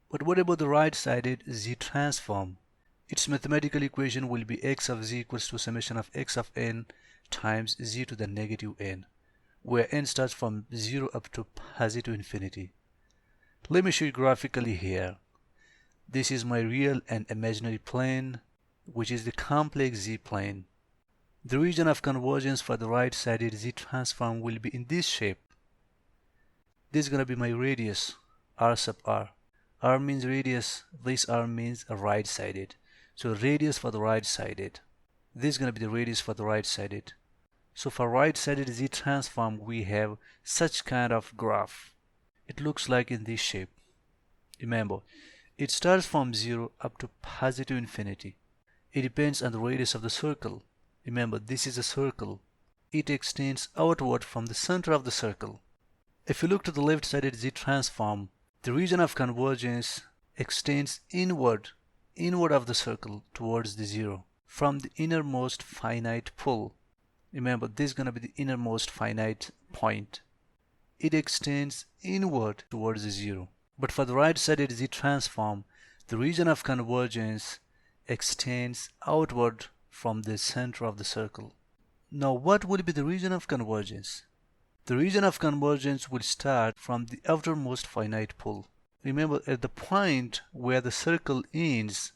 But what about the right-sided z transform? Its mathematical equation will be x of z equals to summation of x of n times z to the negative n, where n starts from 0 up to positive infinity. Let me show you graphically here. This is my real and imaginary plane, which is the complex z plane. The region of convergence for the right-sided z transform will be in this shape. This is going to be my radius, r sub r. R means radius, this r means right-sided. So radius for the right-sided. This is going to be the radius for the right-sided. So for right-sided z transform, we have such kind of graph. It looks like in this shape. Remember, it starts from 0 up to positive infinity. It depends on the radius of the circle. Remember, this is a circle. It extends outward from the center of the circle. If you look to the left-sided z transform, the region of convergence extends inward of the circle towards the 0 from the innermost finite pole. Remember, this is going to be the innermost finite point. It extends inward towards the 0. But for the right-sided z transform, the region of convergence extends outward from the center of the circle. Now, what would be the region of convergence? The region of convergence will start from the outermost finite pole. Remember, at the point where the circle ends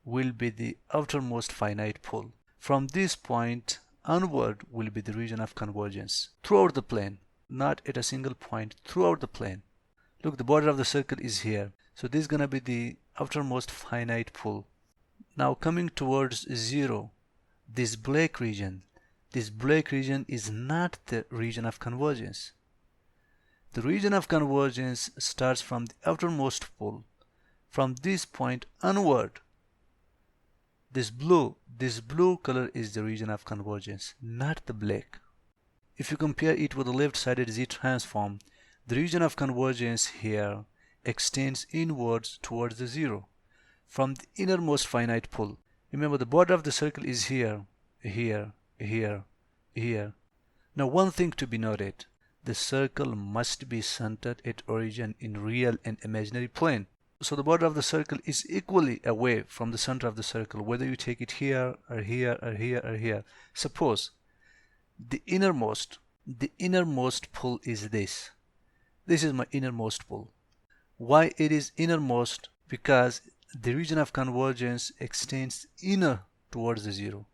will be the outermost finite pole. From this point onward will be the region of convergence throughout the plane, not at a single point, throughout the plane. Look, the border of the circle is here. So this is going to be the outermost finite pole. Now coming towards 0, this black region is not the region of convergence. The region of convergence starts from the outermost pole. From this point onward, this blue color is the region of convergence, not the black. If you compare it with the left-sided z transform, the region of convergence here extends inwards towards the 0 from the innermost finite pole. Remember, the border of the circle is here, here, here, here. Now, one thing to be noted, the circle must be centered at origin in real and imaginary plane. So the border of the circle is equally away from the center of the circle, whether you take it here or here or here or here. Suppose the innermost pole is this. This is my innermost pole. Why it is innermost? Because the region of convergence extends inner towards the 0.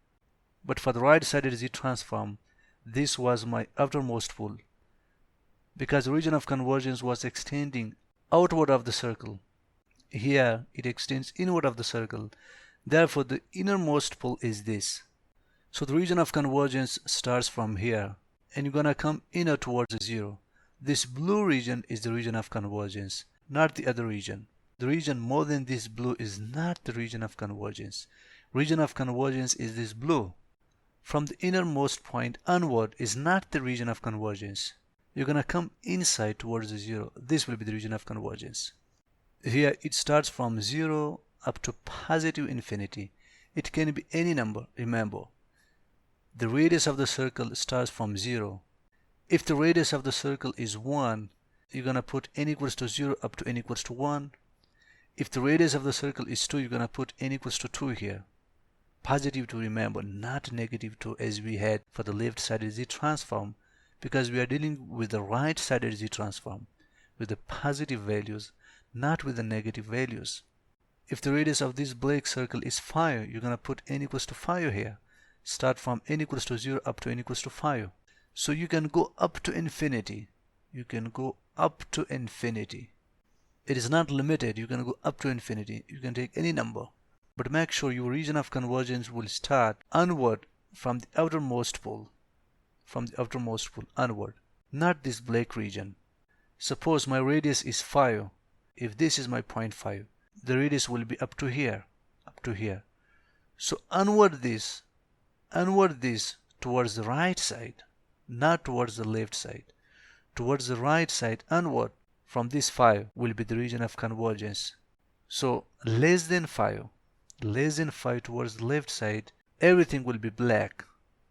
But for the right-sided z transform, this was my outermost pole, because the region of convergence was extending outward of the circle. Here it extends inward of the circle. Therefore, the innermost pole is this. So the region of convergence starts from here, and you're gonna come inner towards the 0. This blue region is the region of convergence, not the other region. The region more than this blue is not the region of convergence. Region of convergence is this blue. From the innermost point onward is not the region of convergence. You're gonna come inside towards the 0. This will be the region of convergence. Here it starts from 0 up to positive infinity. It can be any number, remember. The radius of the circle starts from 0. If the radius of the circle is 1, you're going to put n equals to 0 up to n equals to 1. If the radius of the circle is 2, you're going to put n equals to 2 here. Positive 2, remember, not negative 2 as we had for the left-sided z transform, because we are dealing with the right-sided z transform with the positive values, not with the negative values. If the radius of this black circle is 5, you're going to put n equals to 5 here. Start from n equals to 0 up to n equals to 5. So you can go up to infinity. You can go up to infinity. It is not limited. You can go up to infinity. You can take any number. But make sure your region of convergence will start onward from the outermost pole. From the outermost pole onward. Not this black region. Suppose my radius is 5. If this is my point 5, the radius will be up to here. Up to here. So onward this towards the right side, not towards the left side. Towards the right side onward from this 5 will be the region of convergence. So less than 5 towards the left side, everything will be black.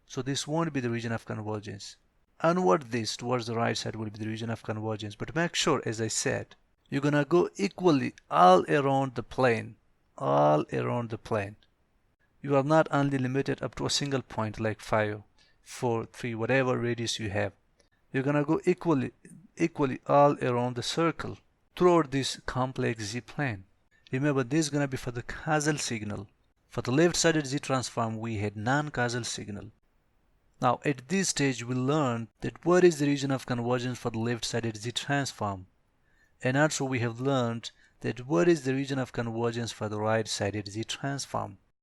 So this won't be the region of convergence. Onward this towards the right side will be the region of convergence. But make sure, as I said, you're gonna go equally all around the plane. All around the plane. You are not only limited up to a single point like 5, 4, 3, whatever radius you have. You're gonna go equally all around the circle throughout this complex z-plane. Remember, this is gonna be for the causal signal. For the left-sided z-transform, we had non-causal signal. Now, at this stage, we learned that what is the region of convergence for the left-sided z-transform. And also we have learned that what is the region of convergence for the right-sided z-transform.